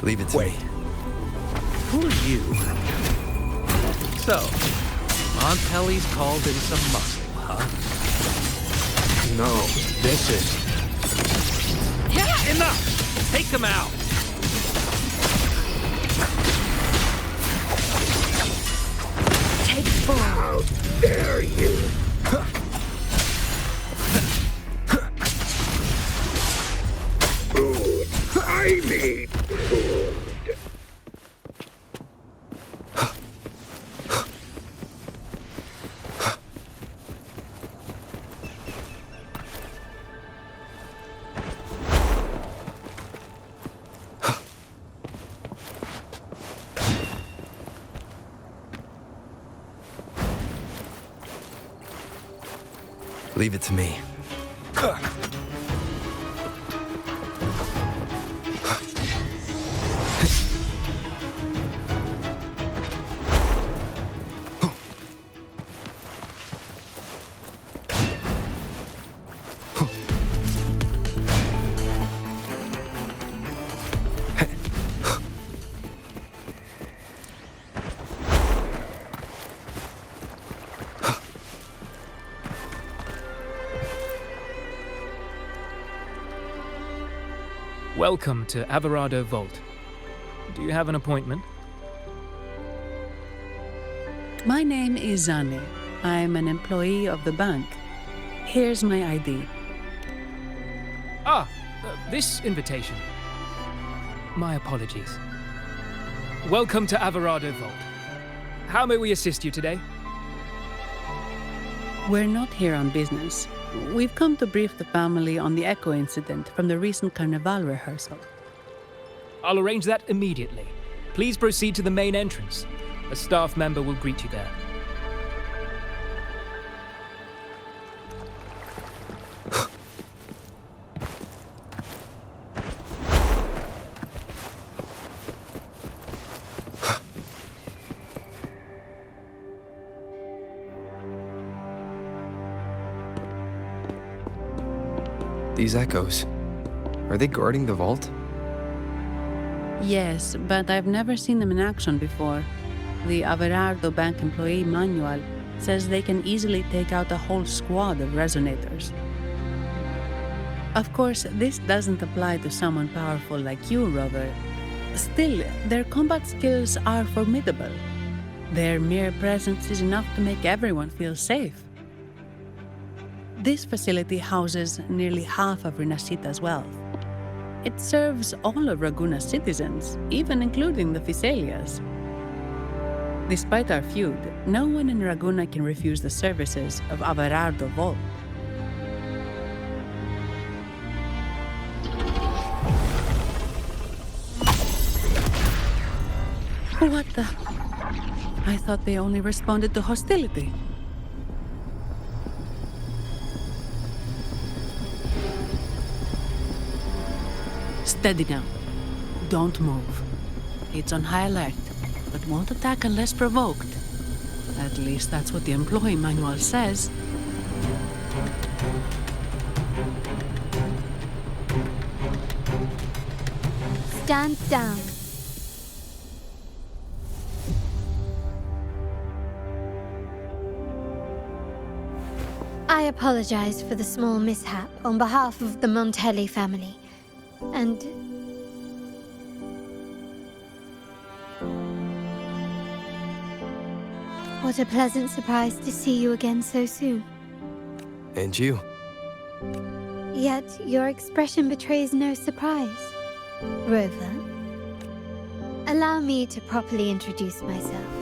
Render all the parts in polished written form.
Leave it to me. Who are you? So, Montelli's called in some muscle, huh? No, this is... Yeah, enough! Take him out! Take 4. How dare you! Food. I need food. Leave it to me. Welcome to Alvarado Vault. Do you have an appointment? My name is Zani. I'm an employee of the bank. Here's my ID. This invitation. My apologies. Welcome to Alvarado Vault. How may we assist you today? We're not here on business. We've come to brief the family on the echo incident from the recent Carnival rehearsal. I'll arrange that immediately. Please proceed to the main entrance. A staff member will greet you there. These echoes. Are they guarding the vault? Yes, but I've never seen them in action before. The Averardo Bank employee manual says they can easily take out a whole squad of resonators. Of course, this doesn't apply to someone powerful like you, Rover. Still, their combat skills are formidable. Their mere presence is enough to make everyone feel safe. This facility houses nearly half of Rinascita's wealth. It serves all of Raguna's citizens, even including the Physaelias. Despite our feud, no one in Raguna can refuse the services of Averardo Vault. What the? I thought they only responded to hostility. Steady now. Don't move. It's on high alert, but won't attack unless provoked. At least that's what the employee manual says. Stand down. I apologize for the small mishap on behalf of the Montelli family. And what a pleasant surprise to see you again so soon. And you. Yet your expression betrays no surprise. Rover, allow me to properly introduce myself.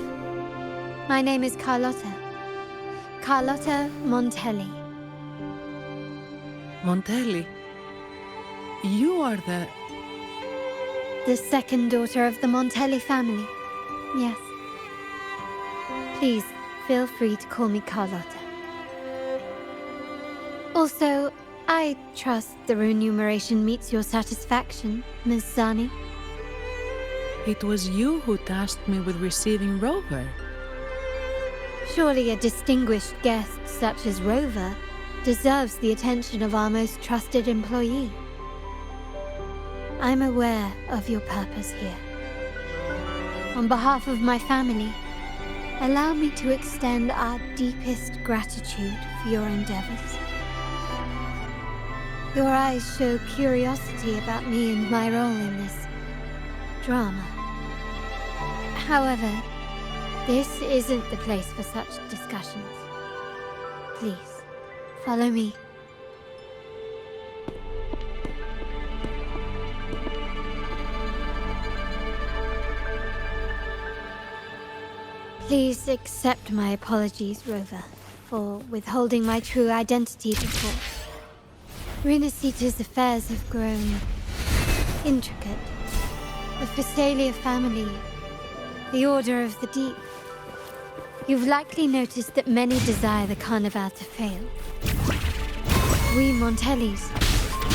My name is Carlotta. Carlotta Montelli. Montelli? You are the second daughter of the Montelli family. Yes. Please, feel free to call me Carlotta. Also, I trust the remuneration meets your satisfaction, Ms. Zani. It was you who tasked me with receiving Rover. Surely a distinguished guest such as Rover deserves the attention of our most trusted employee. I'm aware of your purpose here. On behalf of my family, allow me to extend our deepest gratitude for your endeavors. Your eyes show curiosity about me and my role in this drama. However, this isn't the place for such discussions. Please, follow me. Please accept my apologies, Rover, for withholding my true identity before. Rinasita's affairs have grown intricate. The Phasalia family, the Order of the Deep. You've likely noticed that many desire the Carnival to fail. We Montellis,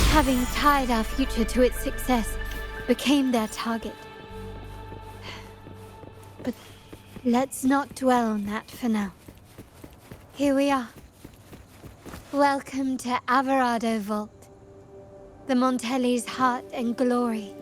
having tied our future to its success, became their target. But let's not dwell on that for now. Here we are. Welcome to Alvarado Vault, the Montellis' heart and glory.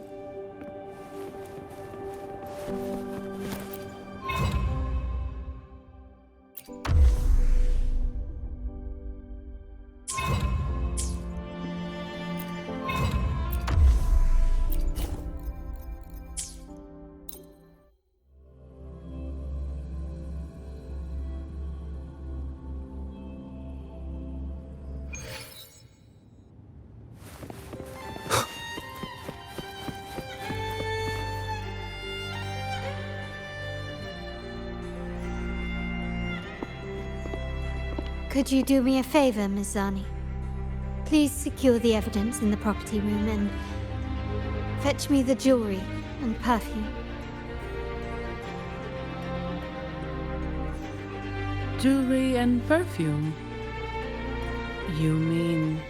Could you do me a favor, Miss Zani? Please secure the evidence in the property room and fetch me the jewelry and perfume. Jewelry and perfume? You mean...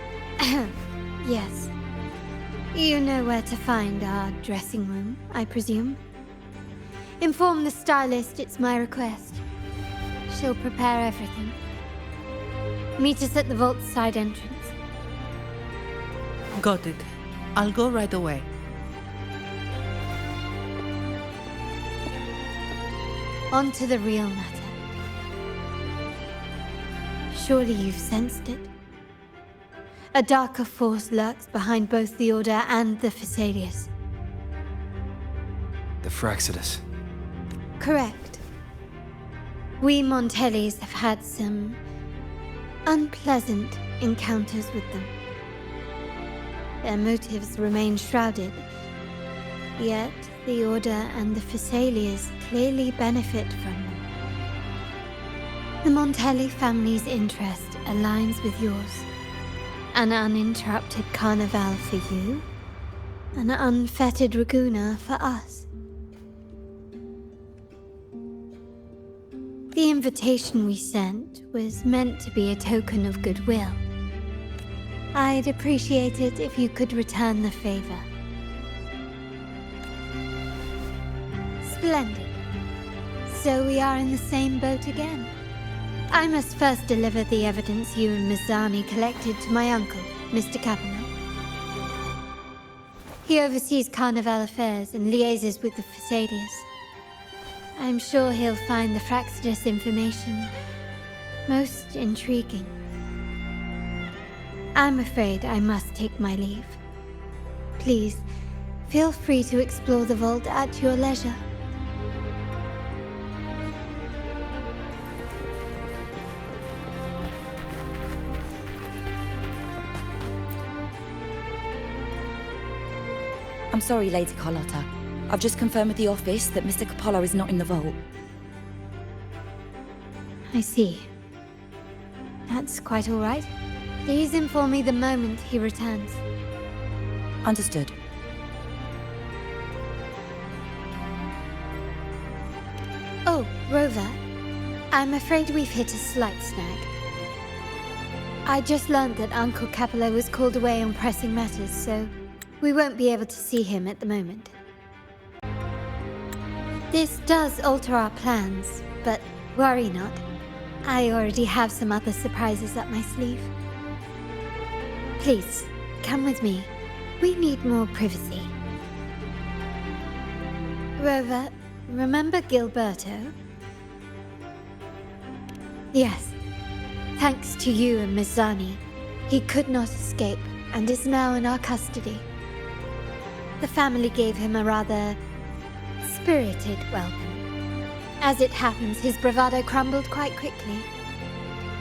Yes. You know where to find our dressing room, I presume? Inform the stylist it's my request. She'll prepare everything. Meet us at the vault's side entrance. Got it. I'll go right away. On to the real matter. Surely you've sensed it. A darker force lurks behind both the Order and the Phasalias. The Fraxidus. Correct. We Montellis have had some unpleasant encounters with them. Their motives remain shrouded, yet the Order and the Phasalias clearly benefit from them. The Montelli family's interest aligns with yours. An uninterrupted carnival for you, an unfettered Raguna for us. The invitation we sent was meant to be a token of goodwill. I'd appreciate it if you could return the favor. Splendid. So we are in the same boat again. I must first deliver the evidence you and Miss Zani collected to my uncle, Mr. Capello. He oversees Carnival affairs and liaises with the Phasalias. I'm sure he'll find the Fraxidus information most intriguing. I'm afraid I must take my leave. Please, feel free to explore the vault at your leisure. I'm sorry, Lady Carlotta. I've just confirmed with the office that Mr. Capello is not in the vault. I see. That's quite all right. Please inform me the moment he returns. Understood. Oh, Rover. I'm afraid we've hit a slight snag. I just learned that Uncle Capello was called away on pressing matters, so we won't be able to see him at the moment. This does alter our plans, but worry not. I already have some other surprises up my sleeve. Please, come with me. We need more privacy. Rover, remember Gilberto? Yes. Thanks to you and Miss Zani, he could not escape and is now in our custody. The family gave him a rather spirited welcome. As it happens, his bravado crumbled quite quickly.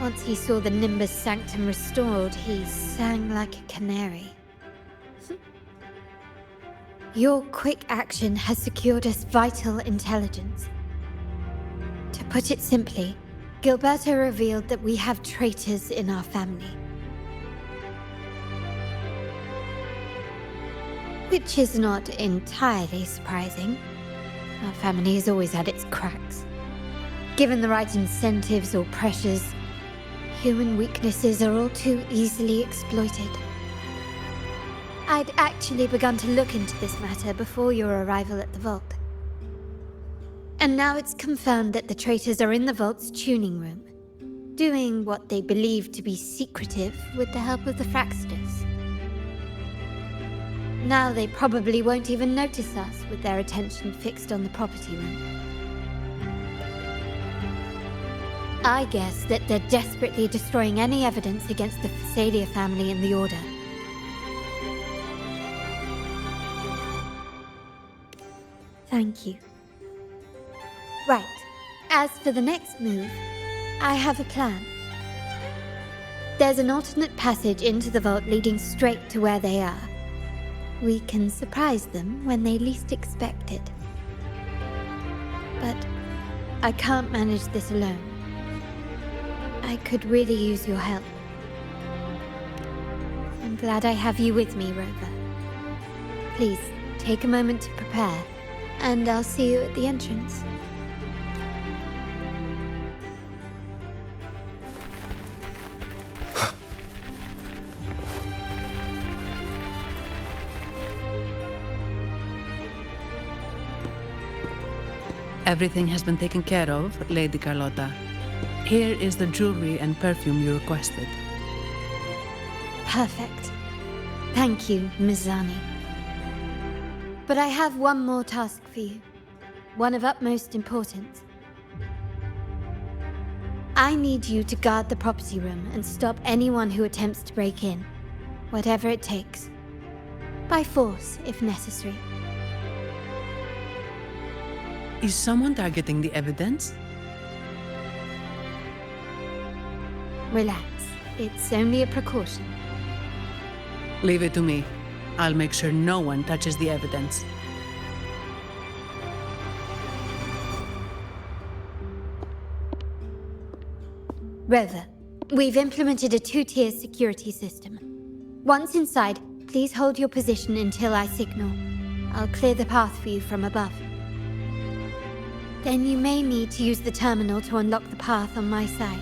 Once he saw the Nimbus Sanctum restored, he sang like a canary. Your quick action has secured us vital intelligence. To put it simply, Gilberto revealed that we have traitors in our family. Which is not entirely surprising. Our family has always had its cracks. Given the right incentives or pressures, human weaknesses are all too easily exploited. I'd actually begun to look into this matter before your arrival at the vault. And now it's confirmed that the traitors are in the vault's tuning room, doing what they believe to be secretive with the help of the Fraxters. Now they probably won't even notice us with their attention fixed on the property room. I guess that they're desperately destroying any evidence against the Phasalia family and the Order. Thank you. Right. As for the next move, I have a plan. There's an alternate passage into the vault leading straight to where they are. We can surprise them when they least expect it. But I can't manage this alone. I could really use your help. I'm glad I have you with me, Rover. Please, take a moment to prepare, and I'll see you at the entrance. Everything has been taken care of, Lady Carlotta. Here is the jewelry and perfume you requested. Perfect. Thank you, Miss Zani. But I have one more task for you. One of utmost importance. I need you to guard the property room and stop anyone who attempts to break in. Whatever it takes. By force, if necessary. Is someone targeting the evidence? Relax. It's only a precaution. Leave it to me. I'll make sure no one touches the evidence. Rover, we've implemented a two-tier security system. Once inside, please hold your position until I signal. I'll clear the path for you from above. Then you may need to use the terminal to unlock the path on my side.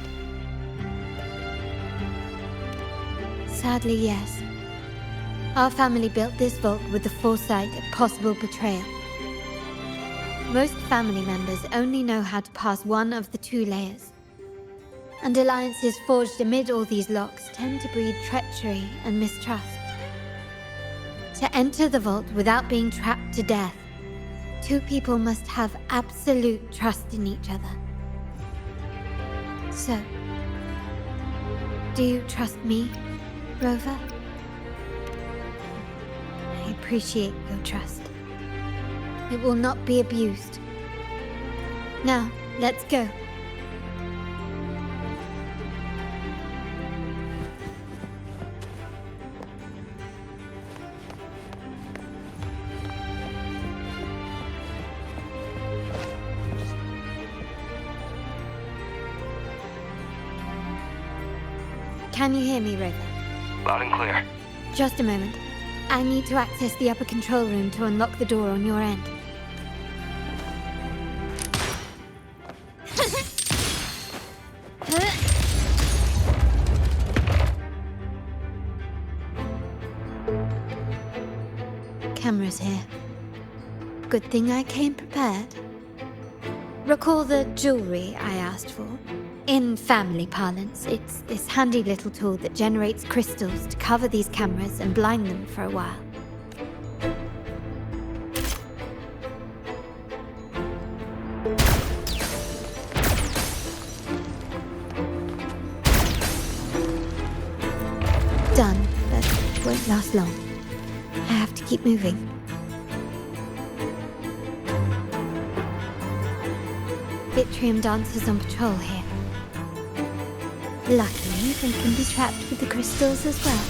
Sadly, yes. Our family built this vault with the foresight of possible betrayal. Most family members only know how to pass one of the two layers. And alliances forged amid all these locks tend to breed treachery and mistrust. To enter the vault without being trapped to death, two people must have absolute trust in each other. So, do you trust me, Rover? I appreciate your trust. It will not be abused. Now, let's go. Can you hear me, Rover? Loud and clear. Just a moment. I need to access the upper control room to unlock the door on your end. Cameras here. Good thing I came prepared. Recall the jewelry I asked for? In family parlance, it's this handy little tool that generates crystals to cover these cameras and blind them for a while. won't last long. I have to keep moving. Vitrium dancers on patrol here. Luckily, they can be trapped with the crystals as well.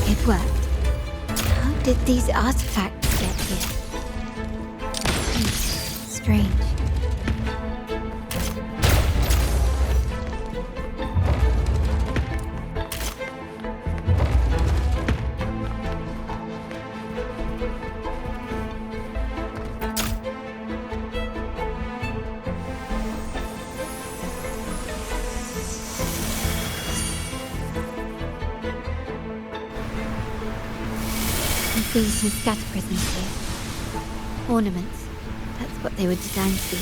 It worked. How did these artifacts get here? Strange. Seen some scatter prisms here. Ornaments. That's what they were designed to be.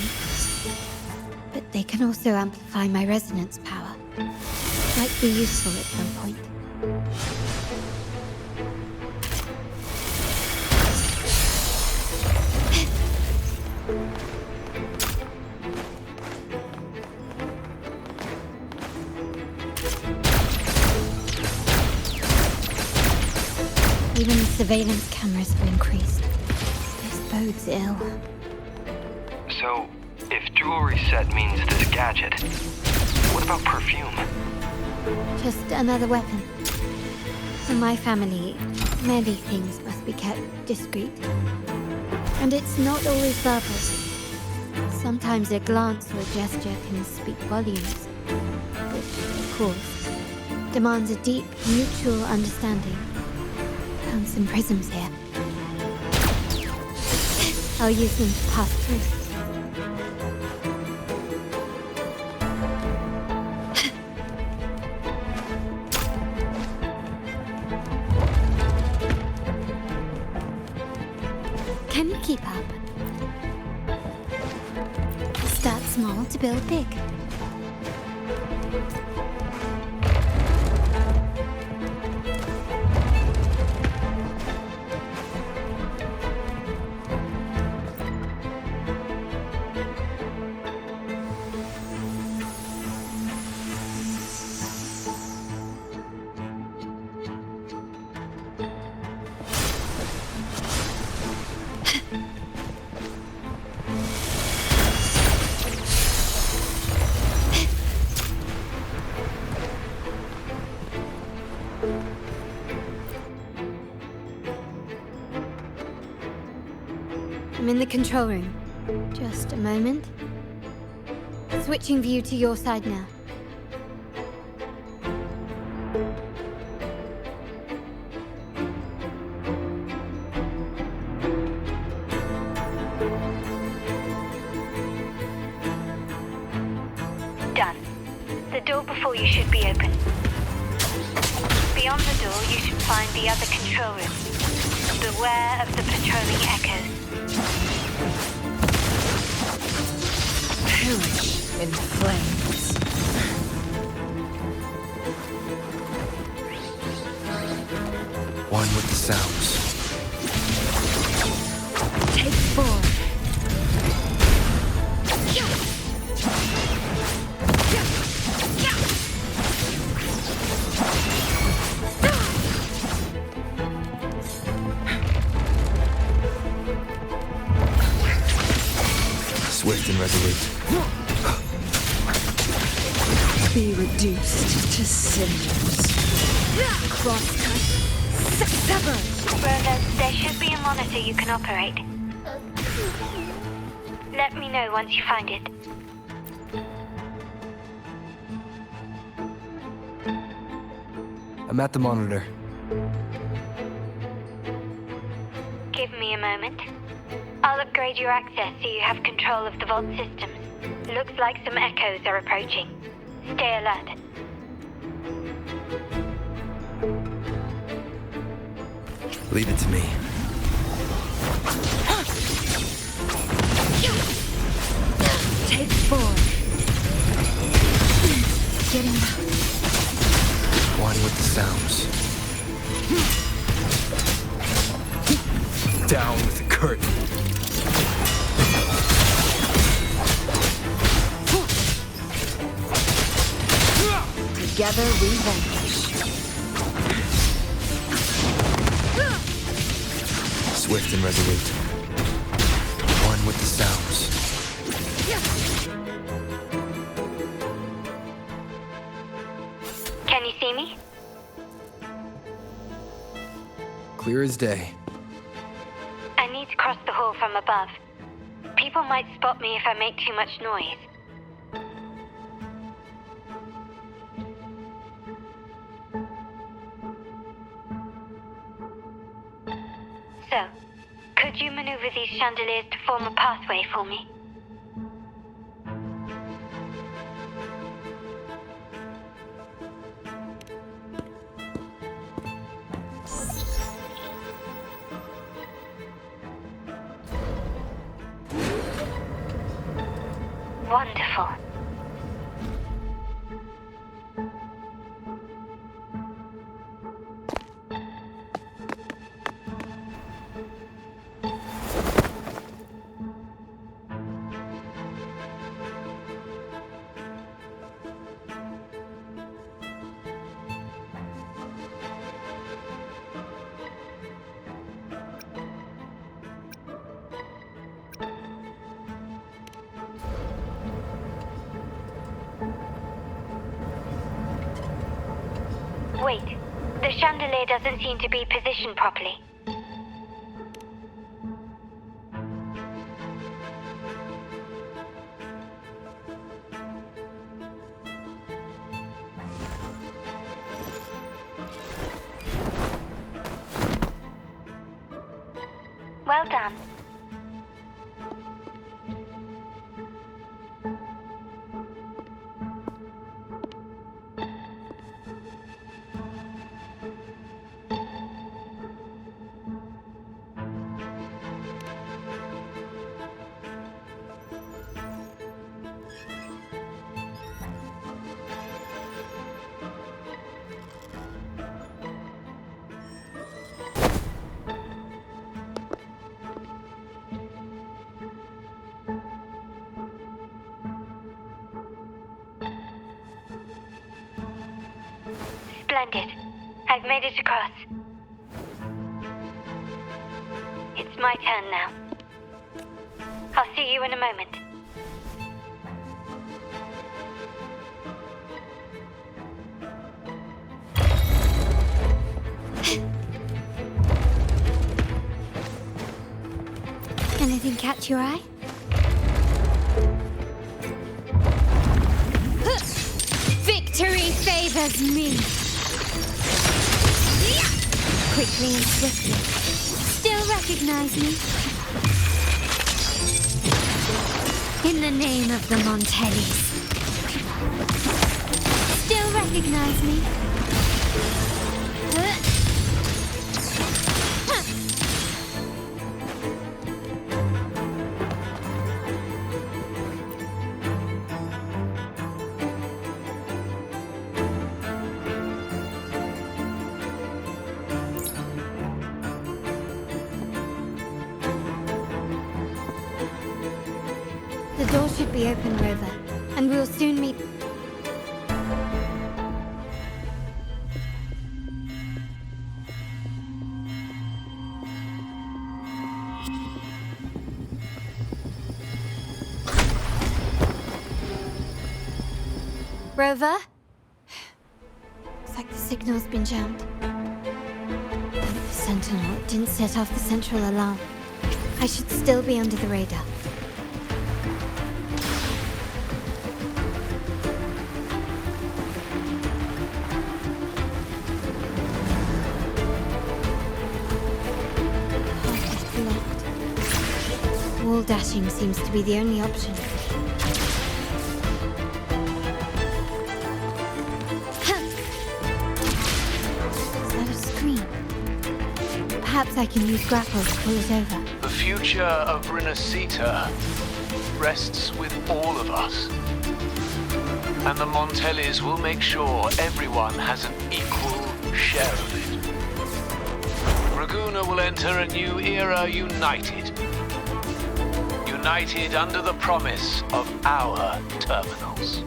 But they can also amplify my resonance power. Might be useful at some point. Even the surveillance cameras have increased. This bodes ill. So, if jewelry set means this gadget, what about perfume? Just another weapon. For my family, many things must be kept discreet. And it's not always verbal. Sometimes a glance or a gesture can speak volumes. Which, of course, demands a deep, mutual understanding. Found some prisms here. I'll use them to pass through. Can you keep up? Start small to build big. I'm in the control room. Just a moment. Switching view to your side now. Done. The door before you should be open. Beyond the door, you should find the other control room. Beware of the patrolling echoes. Perish in flames. One with the sounds. Take 4. Swift and resolute. Be reduced to cinders. Crosscut. Sever. Rover, there should be a monitor you can operate. Let me know once you find it. I'm at the monitor. Give me a moment. I'll upgrade your access so you have control of the vault systems. Looks like some echoes are approaching. Stay alert. Leave it to me. Take 4. Getting out. One with the sounds. Down with the curtain. Together we vanquish. Swift and resolute. One with the sounds. Can you see me? Clear as day. I need to cross the hall from above. People might spot me if I make too much noise. So, could you maneuver these chandeliers to form a pathway for me? Wonderful. Wait, the chandelier doesn't seem to be positioned properly. Well done. Splendid. I've made it across. It's my turn now. I'll see you in a moment. Anything catch your eye? Victory favors me. Quickly and swiftly. Still recognize me? In the name of the Montellis. Still recognize me? The door should be open, Rover, and we'll soon meet... Rover? Looks like the signal's been jammed. The Sentinel didn't set off the central alarm. I should still be under the radar. Wall dashing seems to be the only option. Is that a screen? Perhaps I can use grapple to pull it over. The future of Rinascita rests with all of us. And the Montellis will make sure everyone has an equal share of it. Raguna will enter a new era united. United under the promise of our terminals.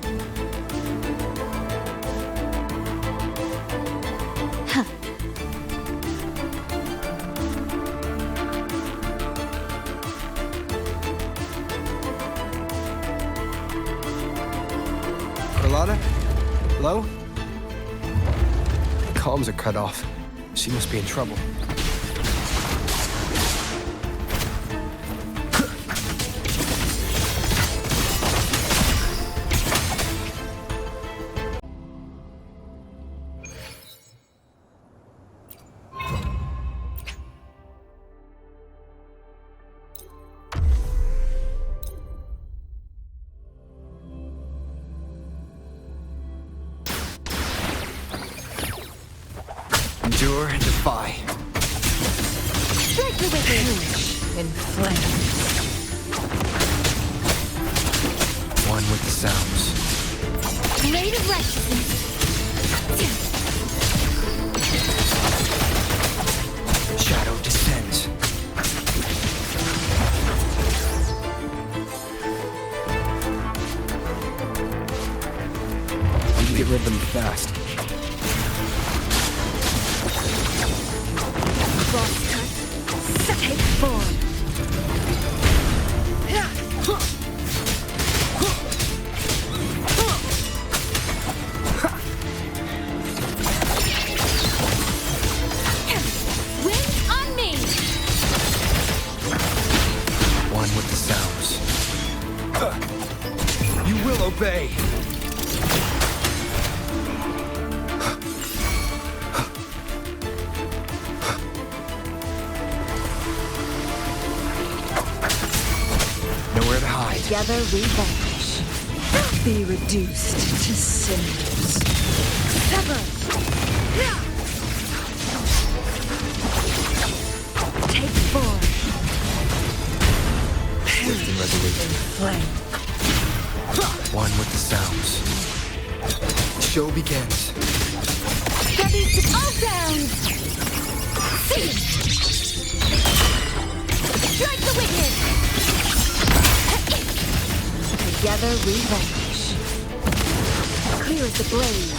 Lana? Hello? The comms are cut off. She must be in trouble. Endure and defy. Strike the wicked! In flames. One with the sounds. Blade of righteousness! Shadow descends. I need to get rid of them fast. Boss cut. Take form. Win on me! One with the sounds. You will obey! Nowhere to hide. Together we vanish. Be reduced to cinders. Sever! Take form. Swift and resolute. Flame. One with the sounds. The show begins. Ready to all down! Strike the wicked! Together we vanish. Clear as the blaze.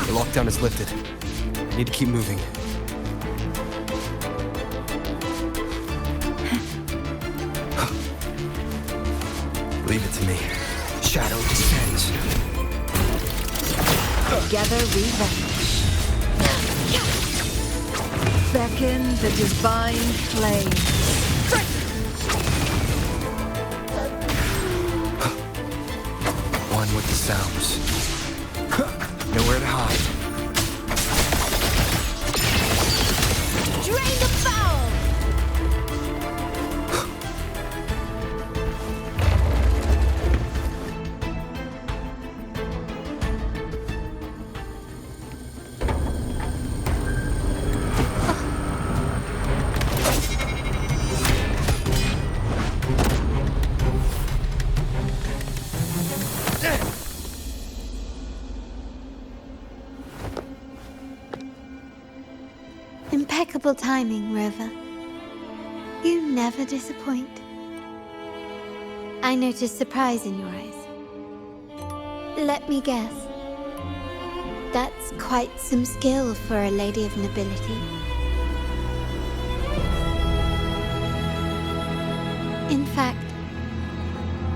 The lockdown is lifted. I need to keep moving. Leave it to me. Shadow descends. Together we vanish. Beckon the divine flame. One with the sounds. Nowhere to hide. Drain the foul! Impeccable timing, Rover. You never disappoint. I noticed surprise in your eyes. Let me guess. That's quite some skill for a lady of nobility. In fact,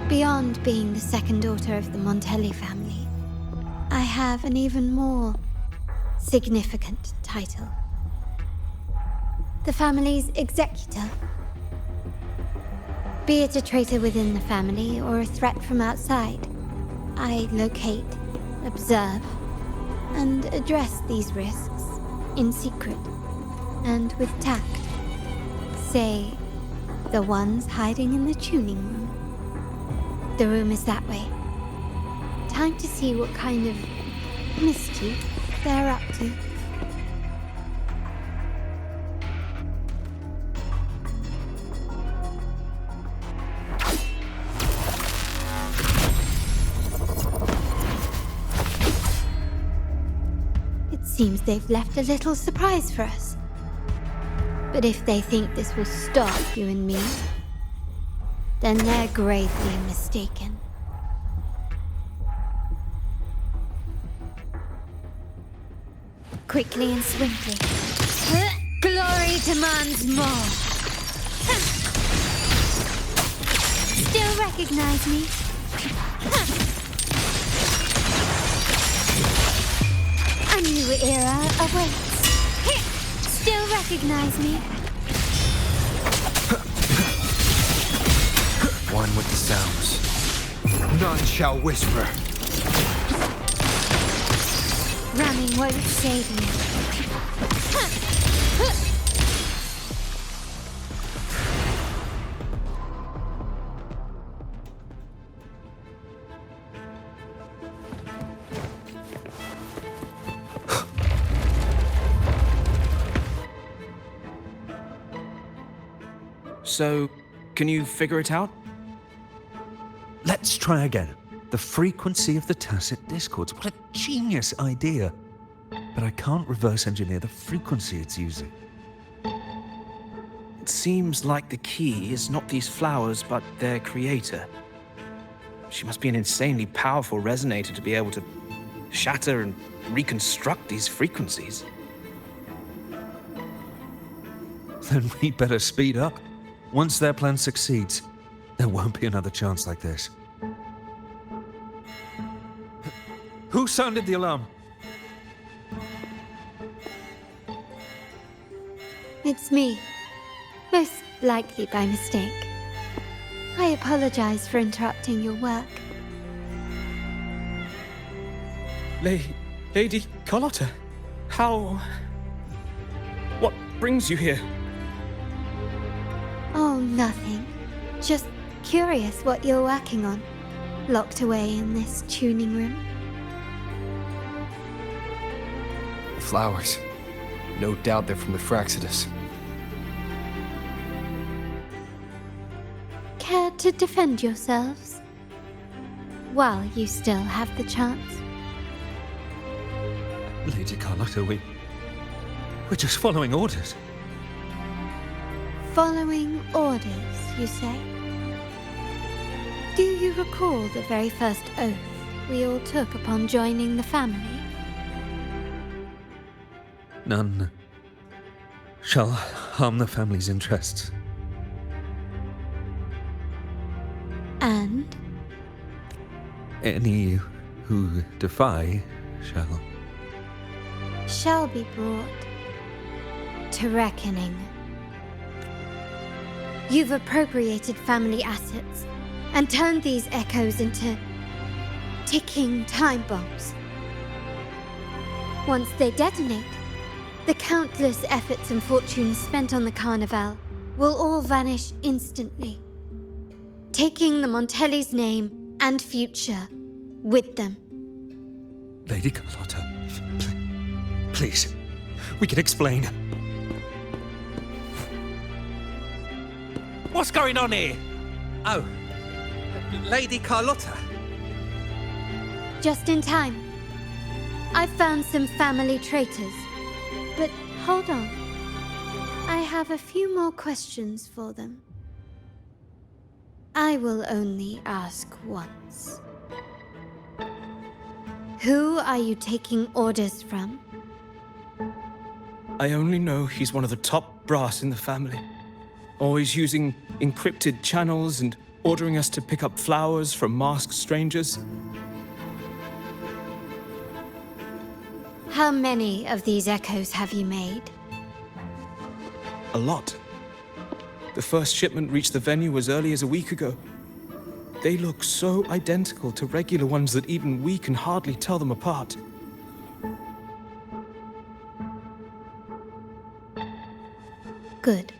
beyond being the second daughter of the Montelli family, I have an even more significant title. The family's executor. Be it a traitor within the family or a threat from outside, I locate, observe, and address these risks in secret and with tact. Say, the ones hiding in the tuning room. The room is that way. Time to see what kind of mischief they're up to. Seems they've left a little surprise for us. But if they think this will stop you and me, then they're gravely mistaken. quickly and swiftly. Glory demands more. Still recognize me? A new era awaits. Still recognize me? One with the sounds. None shall whisper. Running won't save you. So, can you figure it out? Let's try again. The frequency of the tacit discords. What a genius idea. But I can't reverse engineer the frequency it's using. It seems like the key is not these flowers, but their creator. She must be an insanely powerful resonator to be able to shatter and reconstruct these frequencies. Then we better speed up. Once their plan succeeds, there won't be another chance like this. Who sounded the alarm? It's me. Most likely by mistake. I apologize for interrupting your work. Lady Carlotta, how... What brings you here? Oh, nothing. Just curious what you're working on. Locked away in this tuning room. Flowers. No doubt they're from the Fraxidus. Care to defend yourselves? While you still have the chance. Lady Carlotta, we're just following orders. Following orders, you say? Do you recall the very first oath we all took upon joining the family? None shall harm the family's interests. And? Any who defy shall be brought to reckoning. You've appropriated family assets and turned these echoes into ticking time bombs. Once they detonate, the countless efforts and fortunes spent on the Carnival will all vanish instantly, taking the Montelli's name and future with them. Lady Carlotta, please, we can explain. What's going on here? Oh, Lady Carlotta. Just in time. I found some family traitors. But hold on. I have a few more questions for them. I will only ask once. Who are you taking orders from? I only know he's one of the top brass in the family. Always using encrypted channels and ordering us to pick up flowers from masked strangers. How many of these echoes have you made? A lot. The first shipment reached the venue as early as a week ago. They look so identical to regular ones that even we can hardly tell them apart. Good.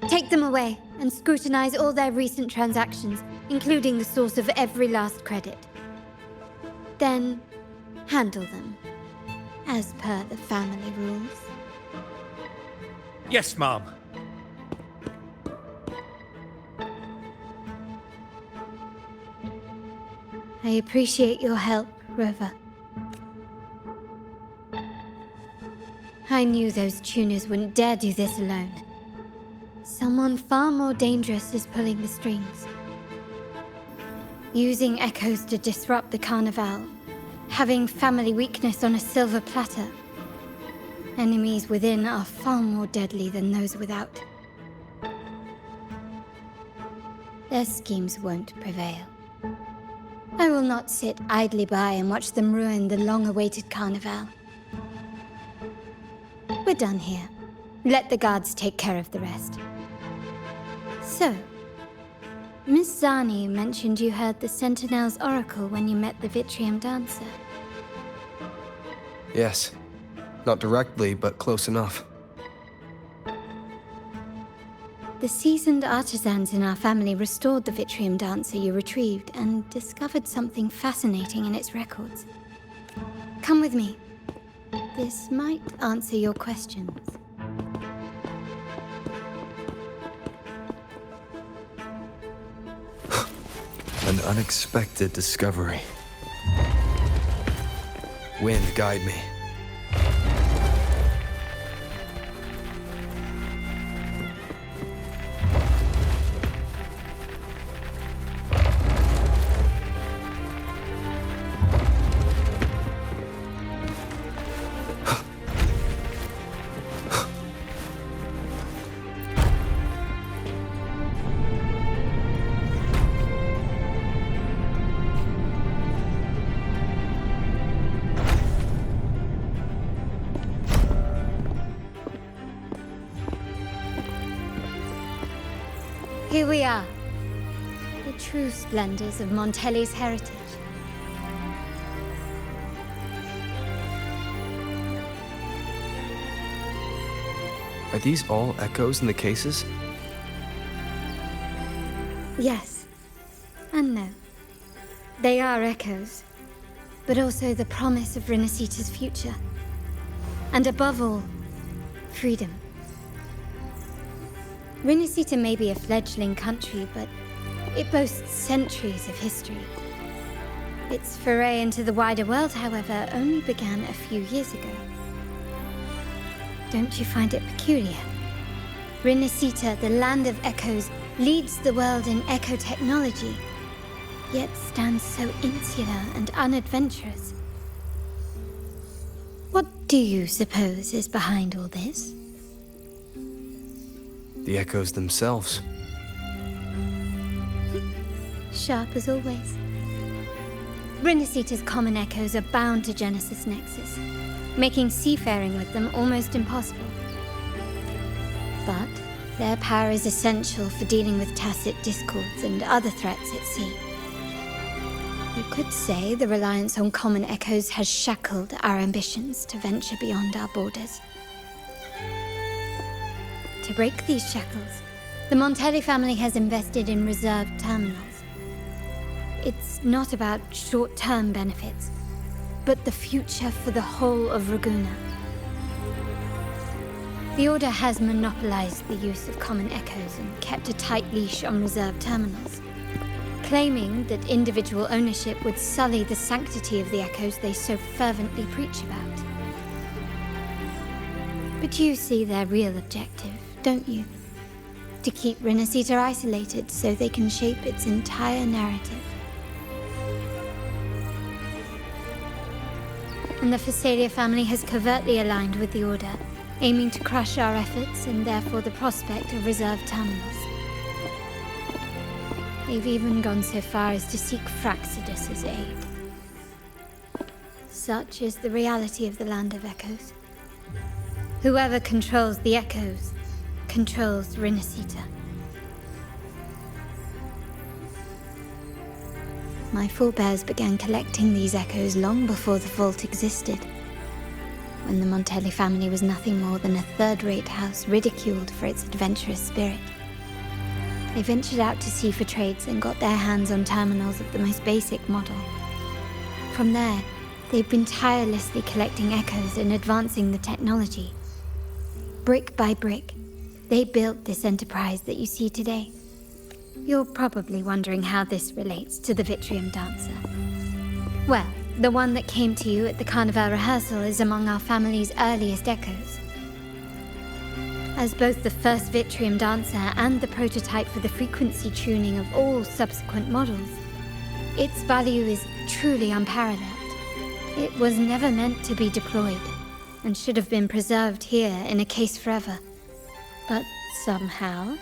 Take them away and scrutinize all their recent transactions, including the source of every last credit. Then, handle them, as per the family rules. Yes, Mom. I appreciate your help, Rover. I knew those tuners wouldn't dare do this alone. Someone far more dangerous is pulling the strings. Using echoes to disrupt the Carnival having family weakness on a silver platter. Enemies within are far more deadly than those without. Their schemes won't prevail. I will not sit idly by and watch them ruin the long-awaited carnival. We're done here. Let the guards take care of the rest. So, Miss Zani mentioned you heard the Sentinel's oracle when you met the Vitrium dancer. Yes. Not directly, but close enough. The seasoned artisans in our family restored the Vitrium dancer you retrieved and discovered something fascinating in its records. Come with me. This might answer your questions. An unexpected discovery. Wind, guide me. Here we are. The true splendors of Montelli's heritage. Are these all echoes in the cases? Yes. And no. They are echoes, but also the promise of Renacita's future. And above all, freedom. Renacita may be a fledgling country, but it boasts centuries of history. Its foray into the wider world, however, only began a few years ago. Don't you find it peculiar? Renacita, the land of echoes, leads the world in echo technology, yet stands so insular and unadventurous. What do you suppose is behind all this? The echoes themselves. Sharp as always. Renacita's common echoes are bound to Genesis Nexus, making seafaring with them almost impossible. But their power is essential for dealing with tacit discords and other threats at sea. You could say the reliance on common echoes has shackled our ambitions to venture beyond our borders. To break these shackles, the Montelli family has invested in reserved terminals. It's not about short-term benefits, but the future for the whole of Ragusa. The Order has monopolized the use of common echoes and kept a tight leash on reserved terminals, claiming that individual ownership would sully the sanctity of the echoes they so fervently preach about. But you see their real objective, don't you? To keep Renacita isolated so they can shape its entire narrative. And the Phasalia family has covertly aligned with the Order, aiming to crush our efforts and therefore the prospect of reserved terminals. They've even gone so far as to seek Fraxidus's aid. Such is the reality of the Land of Echoes. Whoever controls the Echoes controls Renacita. My forebears began collecting these echoes long before the vault existed, when the Montelli family was nothing more than a third-rate house ridiculed for its adventurous spirit. They ventured out to sea for trades and got their hands on terminals of the most basic model. From there, they've been tirelessly collecting echoes and advancing the technology. Brick by brick, they built this enterprise that you see today. You're probably wondering how this relates to the Vitrium dancer. Well, the one that came to you at the Carnival rehearsal is among our family's earliest echoes. As both the first Vitrium dancer and the prototype for the frequency tuning of all subsequent models, its value is truly unparalleled. It was never meant to be deployed, and should have been preserved here in a case forever. But somehow,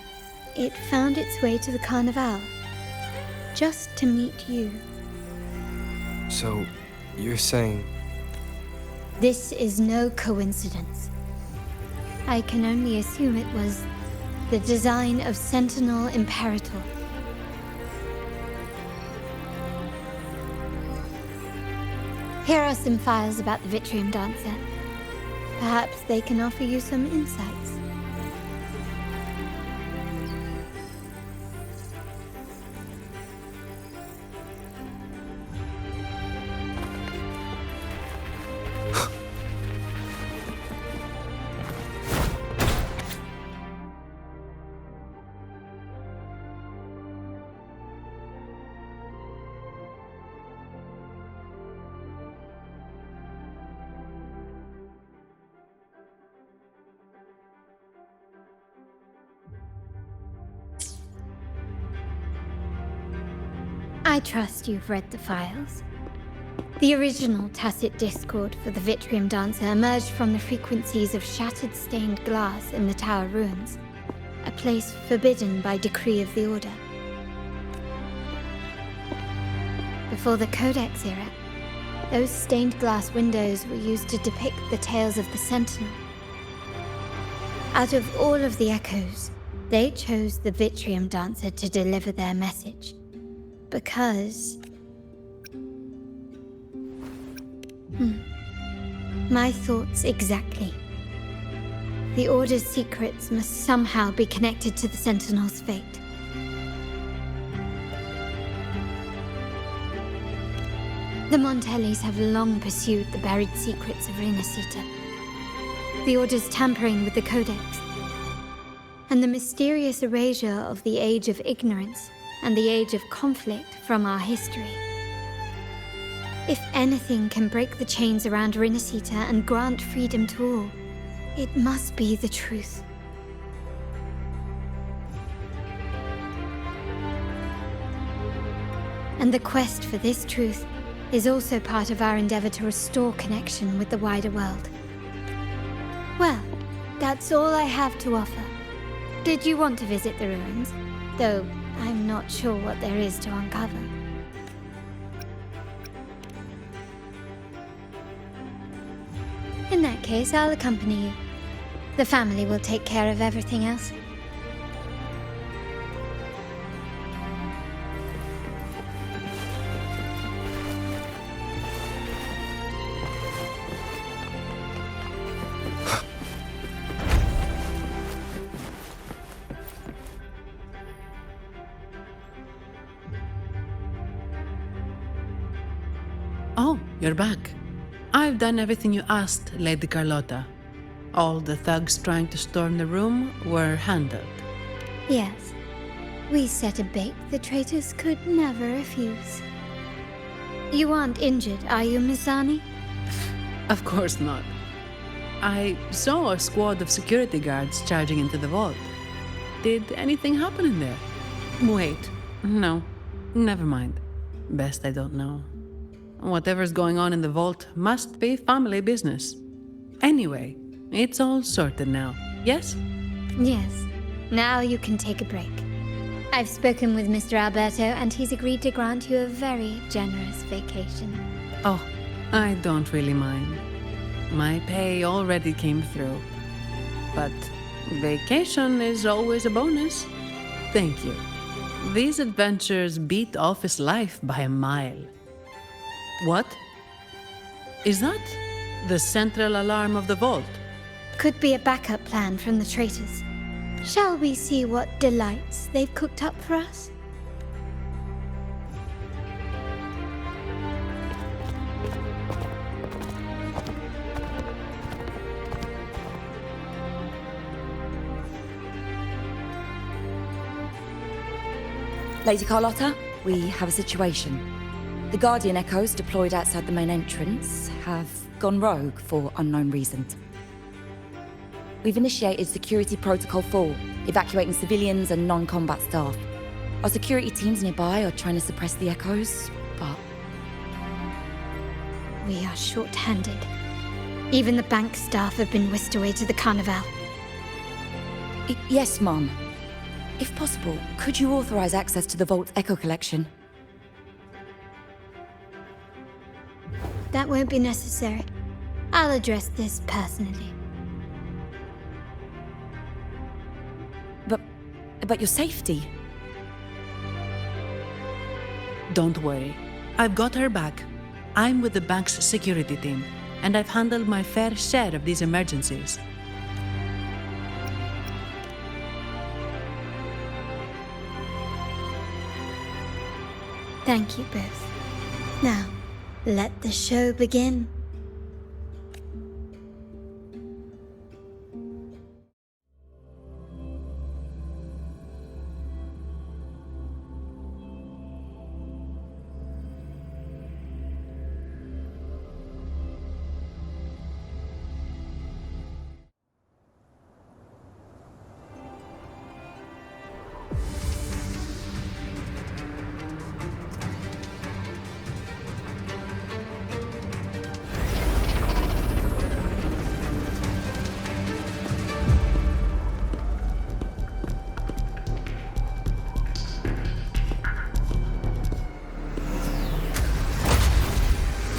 it found its way to the Carnival, just to meet you. So, you're saying... This is no coincidence. I can only assume it was the design of Sentinel Imperator. Here are some files about the Vitrium Dancer. Perhaps they can offer you some insights. I trust you've read the files. The original tacit discord for the Vitrium Dancer emerged from the frequencies of shattered stained glass in the tower ruins, a place forbidden by decree of the Order. Before the Codex era, those stained glass windows were used to depict the tales of the Sentinel. Out of all of the echoes, they chose the Vitrium Dancer to deliver their message. Because... My thoughts exactly. The Order's secrets must somehow be connected to the Sentinel's fate. The Montellis have long pursued the buried secrets of Renacita. The Order's tampering with the Codex, and the mysterious erasure of the Age of Ignorance and the Age of Conflict from our history. If anything can break the chains around Renacita and grant freedom to all, it must be the truth. And the quest for this truth is also part of our endeavor to restore connection with the wider world. Well, that's all I have to offer. Did you want to visit the ruins? Though I'm not sure what there is to uncover. In that case, I'll accompany you. The family will take care of everything else. Oh, you're back. I've done everything you asked, Lady Carlotta. All the thugs trying to storm the room were handled. Yes. We set a bait the traitors could never refuse. You aren't injured, are you, Miss Zani? Of course not. I saw a squad of security guards charging into the vault. Did anything happen in there? Wait, no. Never mind. Best I don't know. Whatever's going on in the vault must be family business. Anyway, it's all sorted now, yes? Yes. Now you can take a break. I've spoken with Mr. Alberto, and he's agreed to grant you a very generous vacation. Oh, I don't really mind. My pay already came through. But vacation is always a bonus. Thank you. These adventures beat office life by a mile. What? Is that the central alarm of the vault? Could be a backup plan from the traitors. Shall we see what delights they've cooked up for us? Lady Carlotta, we have a situation. The Guardian Echoes deployed outside the main entrance have gone rogue for unknown reasons. We've initiated Security Protocol 4, evacuating civilians and non-combat staff. Our security teams nearby are trying to suppress the Echoes, but... We are short-handed. Even the bank staff have been whisked away to the carnival. Yes, Mom. If possible, could you authorize access to the Vault's Echo Collection? That won't be necessary. I'll address this personally. But your safety? Don't worry. I've got her back. I'm with the bank's security team, and I've handled my fair share of these emergencies. Thank you both. Now, let the show begin.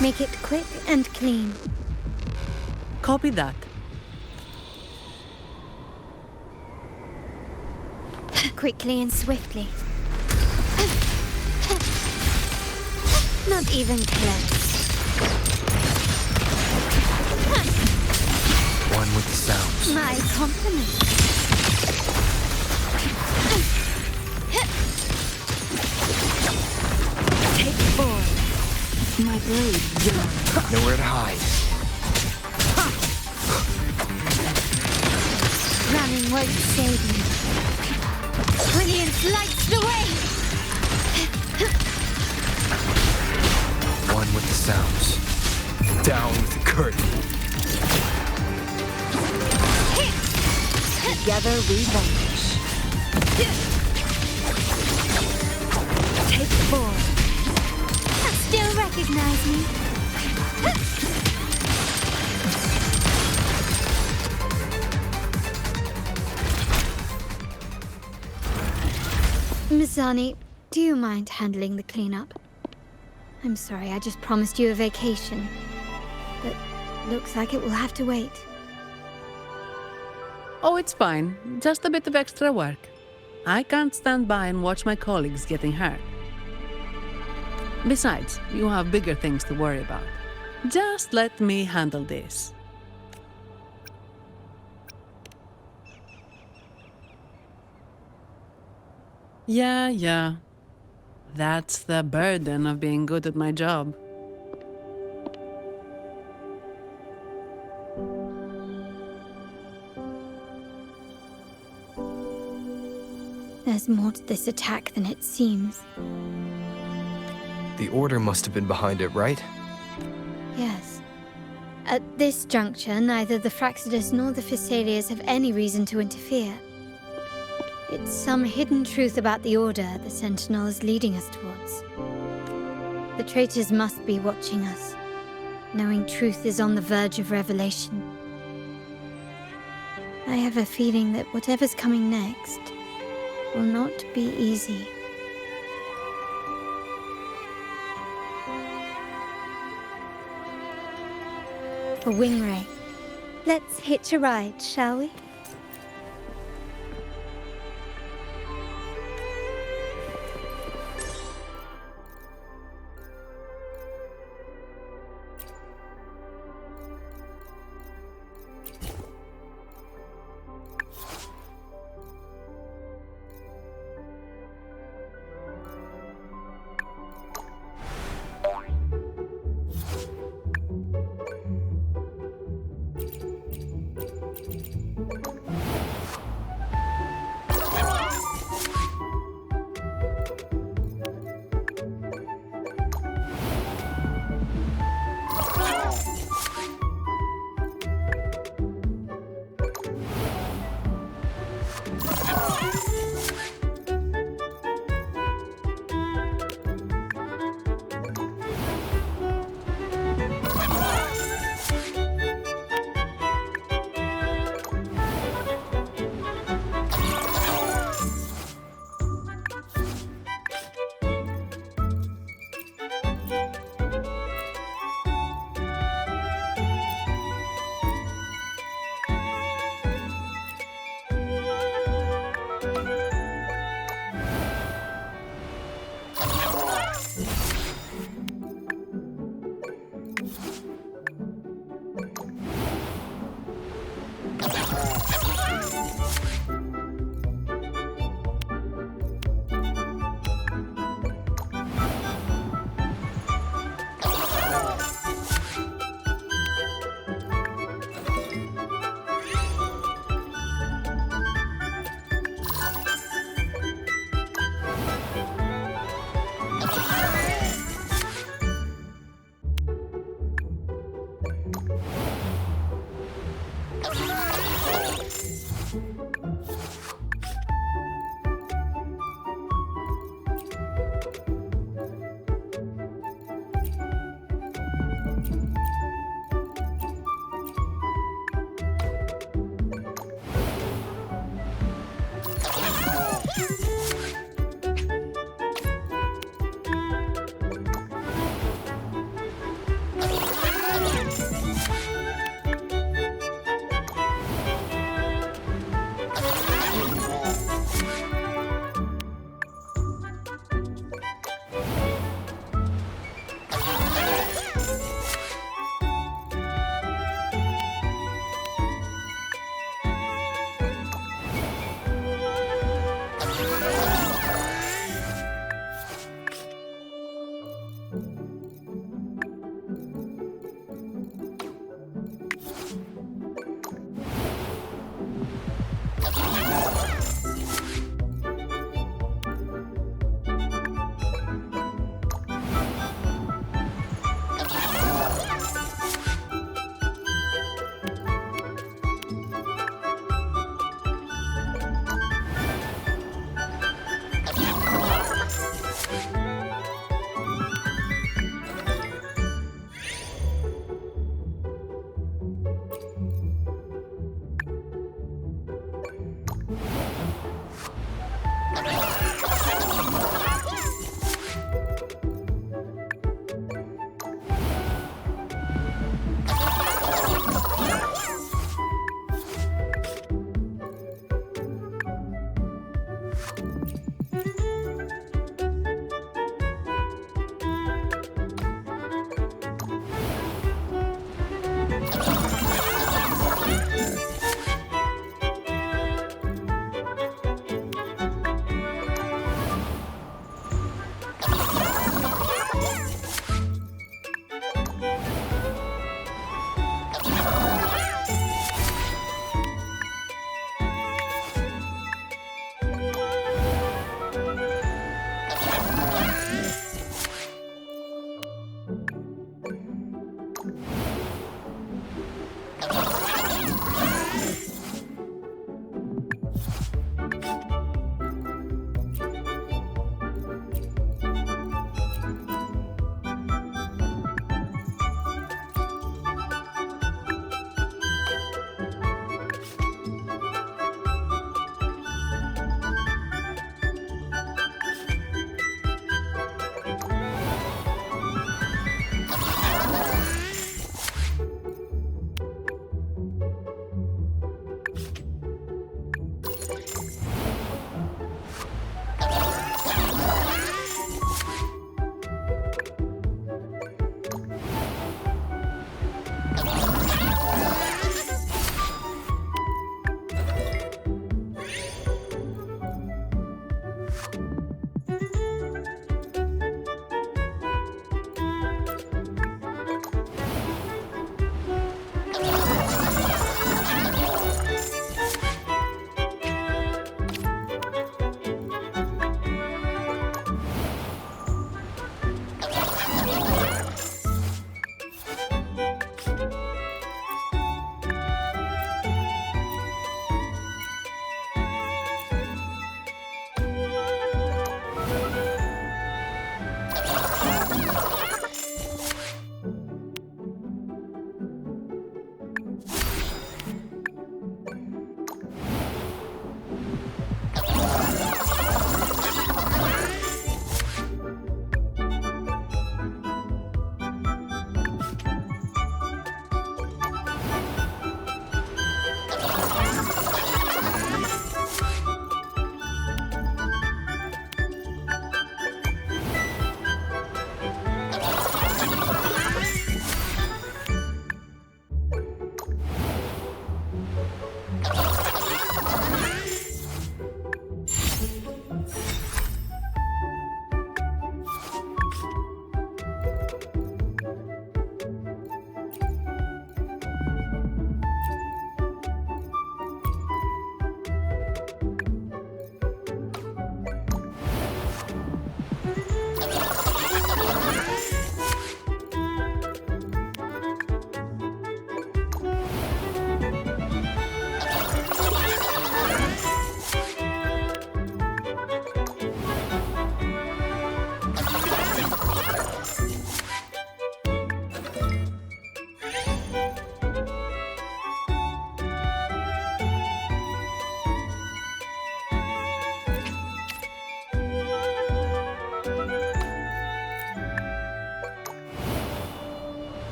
Make it quick and clean. Copy that. Quickly and swiftly. Not even close. One with the sounds. My compliments. Take 4. My blade, Nowhere to hide. Running won't save me. Brilliance lights the way! One with the sounds. Down with the curtain. Together we vanish. Take 4. Still recognize me? Mizani, do you mind handling the cleanup? I'm sorry, I just promised you a vacation. But looks like it will have to wait. Oh, it's fine. Just a bit of extra work. I can't stand by and watch my colleagues getting hurt. Besides, you have bigger things to worry about. Just let me handle this. Yeah. That's the burden of being good at my job. There's more to this attack than it seems. The Order must have been behind it, right? Yes. At this juncture, neither the Fraxidus nor the Physaelias have any reason to interfere. It's some hidden truth about the Order the Sentinel is leading us towards. The traitors must be watching us, knowing truth is on the verge of revelation. I have a feeling that whatever's coming next will not be easy. A wing ray. Let's hitch a ride, shall we?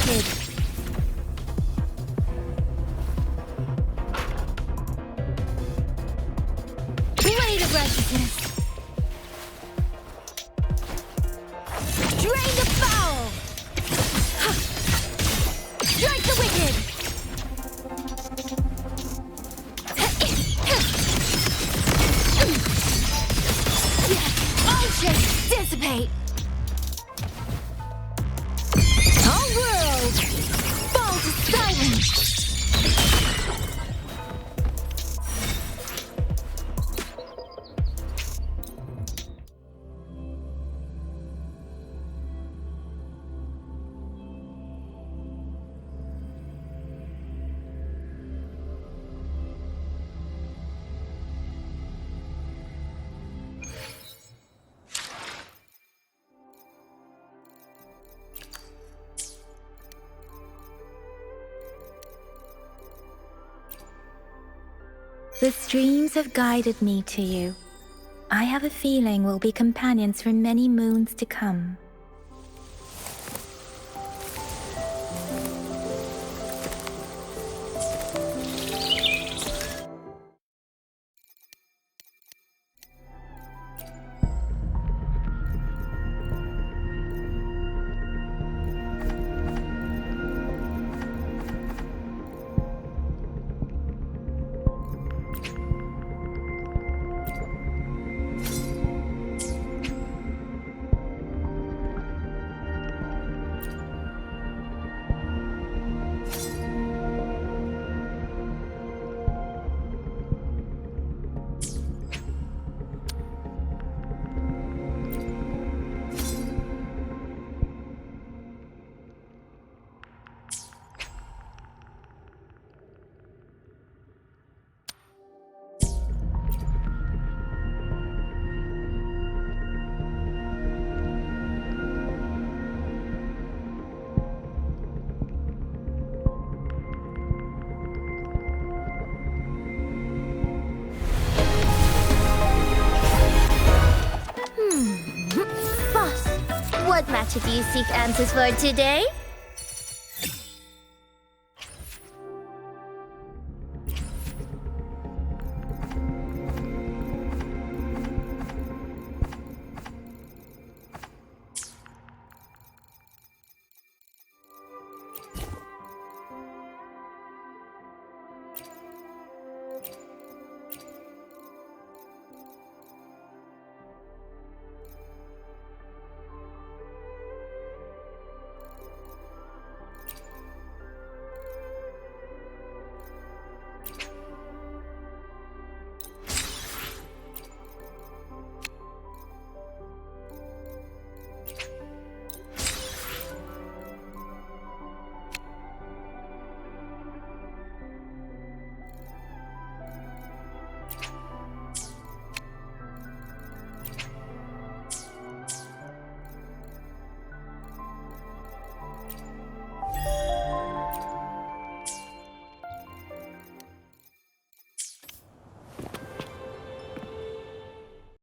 wicked. Blade of righteousness. Drain the foul. Strike the wicked. Ocean, dissipate. All world, fall to silence. The streams have guided me to you. I have a feeling we'll be companions for many moons to come. What matter do you seek answers for today?